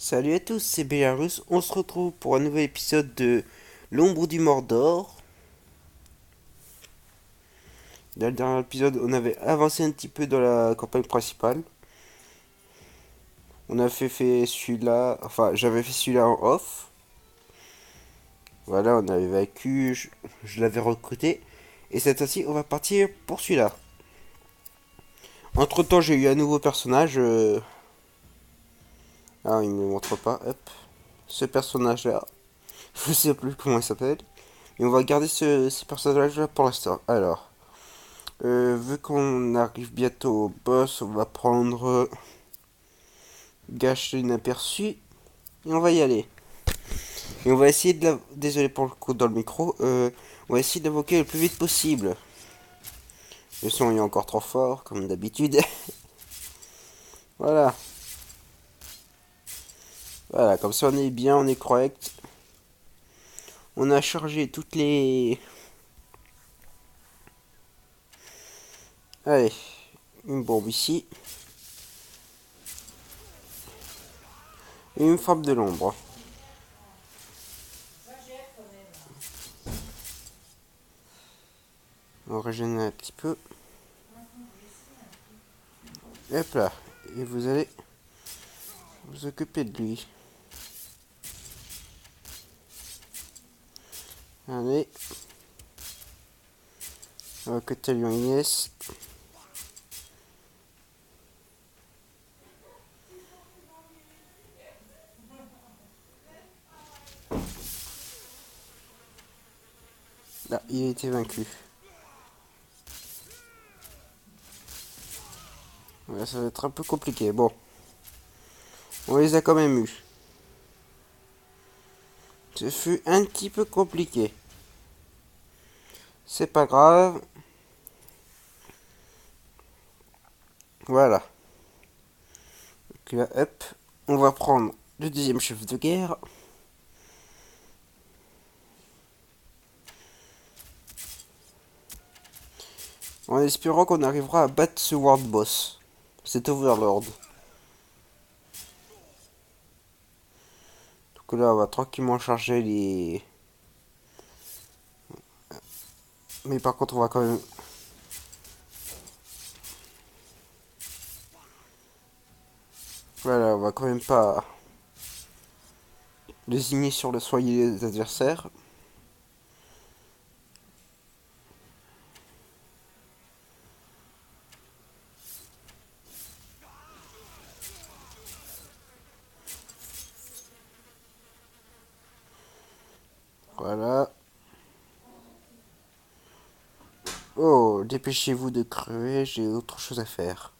Salut à tous, c'est Belarus. On se retrouve pour un nouvel épisode de L'ombre du Mordor. Dans le dernier épisode, on avait avancé un petit peu dans la campagne principale. On a fait celui-là, enfin j'avais fait celui-là en off. Voilà, on avait vaincu, je l'avais recruté. Et cette fois-ci, on va partir pour celui-là. Entre temps, j'ai eu un nouveau personnage. Ah, il me le montre pas. Hop. Ce personnage-là, je sais plus comment il s'appelle. Mais on va garder ce personnage-là pour l'instant. Alors. Vu qu'on arrive bientôt au boss, on va prendre gâche inaperçu et on va y aller. Et on va essayer de désolé pour le coup dans le micro, on va essayer d'invoquer le plus vite possible. Le son est encore trop fort, comme d'habitude. Voilà. Voilà, comme ça on est bien, on est correct. On a chargé toutes les... Allez, une bombe ici. Et une forme de l'ombre. On va régénérer un petit peu. Hop là. Et vous allez vous occuper de lui. Allez. On va côté Lyon Inès. Là, il a été vaincu. Ouais, ça va être un peu compliqué. Bon, on les a quand même eus. Ce fut un petit peu compliqué. C'est pas grave. Voilà. Donc là, hop, on va prendre le deuxième chef de guerre. En espérant qu'on arrivera à battre ce World Boss. Cet Overlord. Donc là, on va tranquillement charger les... Mais par contre, on va quand même... Voilà, on va quand même pas lésigner sur le soyer des adversaires. Voilà. Oh, dépêchez-vous de crever, j'ai autre chose à faire.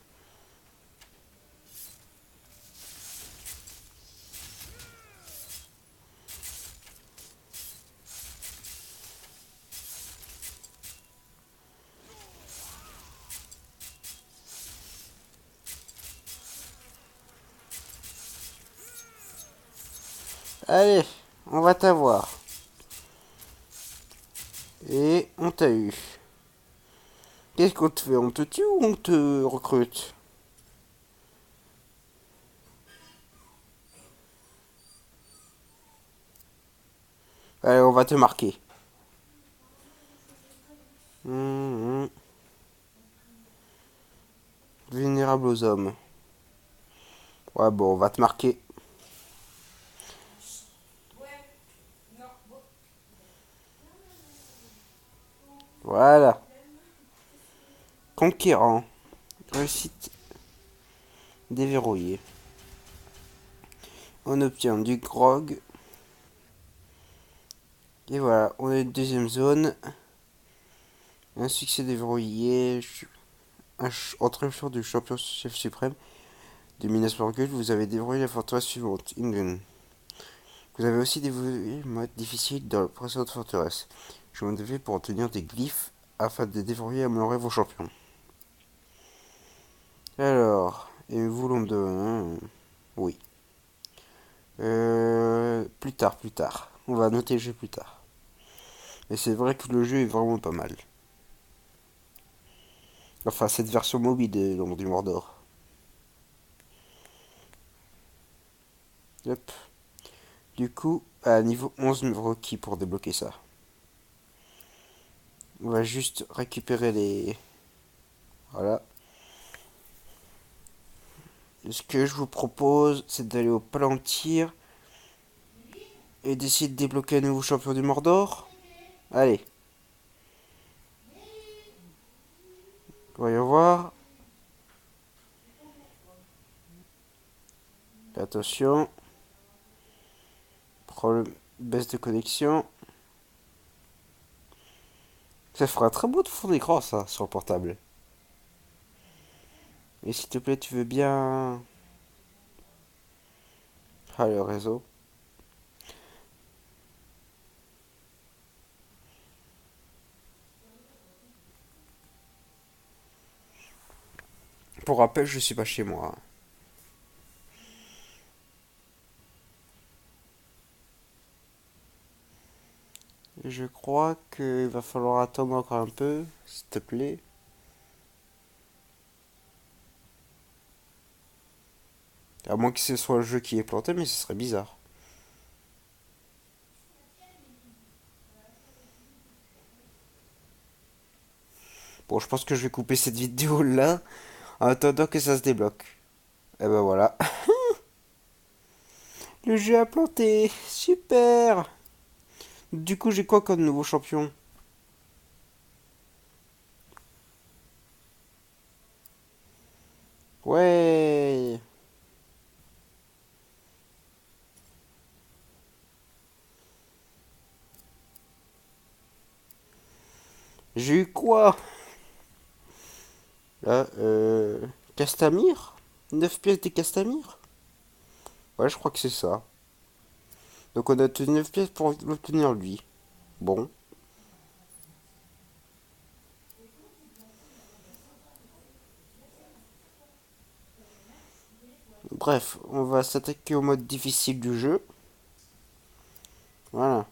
Allez, on va t'avoir. Et on t'a eu. Qu'est-ce qu'on te fait? On te tue ou on te recrute? Allez, on va te marquer. Hum, hum. Vulnérable aux hommes. Ouais, bon, on va te marquer. Voilà. Conquérant. Réussite déverrouillée. On obtient du grog. Et voilà, on a une deuxième zone. Un succès déverrouillé. En triomphe du champion chef suprême de Minas Morgul, vous avez déverrouillé la forteresse suivante, Ingen. Vous avez aussi déverrouillé le mode difficile dans la précédente forteresse. Je m'en devais pour obtenir des glyphes afin de déverrouiller et améliorer vos champions. Alors, et voulons de... oui. Plus tard, plus tard. On va noter le jeu plus tard. Mais c'est vrai que le jeu est vraiment pas mal. Enfin, cette version mobile de l'ombre du Mordor. Hop. Du coup, à niveau 11 requis pour débloquer ça. On va juste récupérer les... Voilà. Ce que je vous propose, c'est d'aller au Palantir et d'essayer de débloquer un nouveau champion du Mordor. Allez, voyons voir. Attention. Problème, baisse de connexion. Ça fera un très beau de fond d'écran, ça, sur le portable. Et s'il te plaît, tu veux bien... Ah, le réseau. Pour rappel, je suis pas chez moi. Je crois qu'il va falloir attendre encore un peu, s'il te plaît. À moins que ce soit le jeu qui est planté, mais ce serait bizarre. Bon, je pense que je vais couper cette vidéo là, en attendant que ça se débloque. Et ben voilà. Le jeu a planté. Super. Du coup, j'ai quoi comme nouveau champion? Ouais. J'ai eu quoi? Là, Castamir? 9 pièces des Castamir? Ouais, je crois que c'est ça. Donc on a tenu 9 pièces pour l'obtenir lui. Bon. Bref, on va s'attaquer au mode difficile du jeu. Voilà.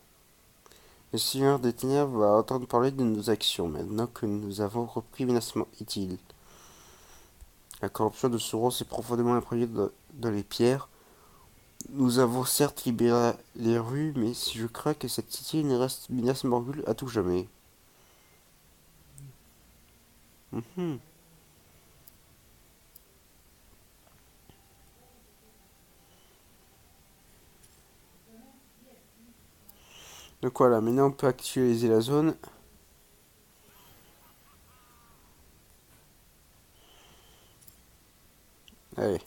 Le Seigneur des Ténèbres va entendre parler de nos actions maintenant que nous avons repris menacement utile. La corruption de Sauron s'est profondément imprégnée dans les pierres. Nous avons certes libéré les rues, mais si je crains que cette cité ne reste Minas Morgul à tout jamais. Mhm. Donc voilà, maintenant on peut actualiser la zone. Allez,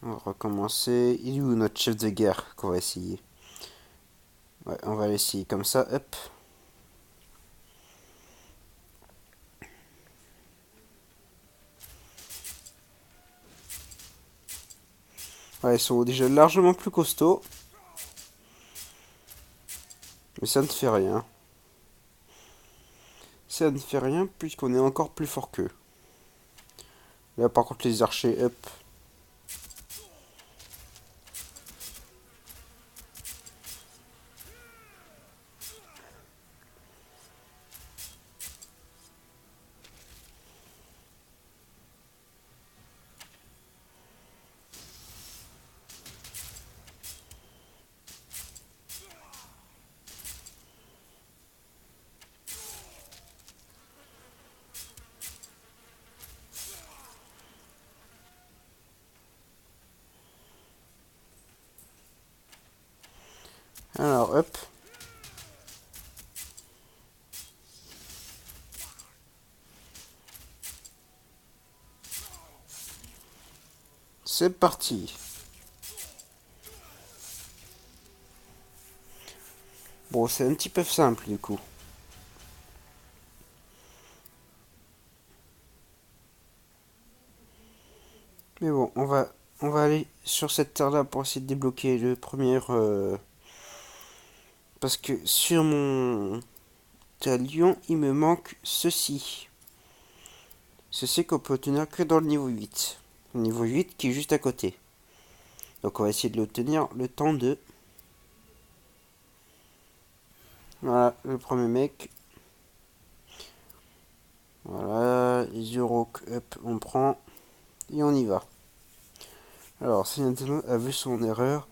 on va recommencer. Il est où notre chef de guerre qu'on va essayer? Ouais, on va l'essayer comme ça, hop. Ouais, ils sont déjà largement plus costauds, mais ça ne fait rien. Ça ne fait rien puisqu'on est encore plus fort qu'eux. Là par contre les archers, hop. Alors hop. C'est parti. Bon, c'est un petit peu simple du coup. Mais bon, on va aller sur cette terre-là pour essayer de débloquer le premier... parce que sur mon talion, il me manque ceci. Ceci qu'on peut obtenir que dans le niveau 8. Le niveau 8 qui est juste à côté. Donc on va essayer de l'obtenir le temps de... Voilà, le premier mec. Voilà, les euros, hop, on prend. Et on y va. Alors, si Nintendo a vu son erreur,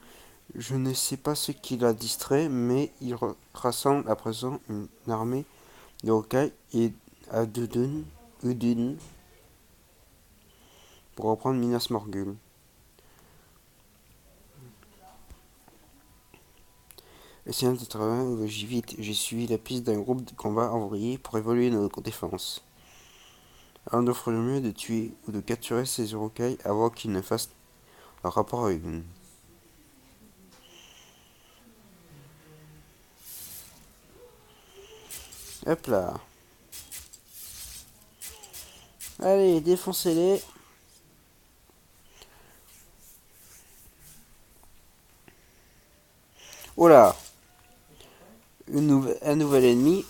je ne sais pas ce qui l'a distrait, mais il rassemble à présent une armée de Hawkeye et à Udun pour reprendre Minas Morgul. Essayant de travailler, j'y vite, j'ai suivi la piste d'un groupe de combat envoyé pour évoluer nos défenses. On offre le mieux de tuer ou de capturer ces Urukai avant qu'ils ne fassent un rapport avec nous. Hop là. Allez, défoncez-les. Oh là, un nouvel ennemi.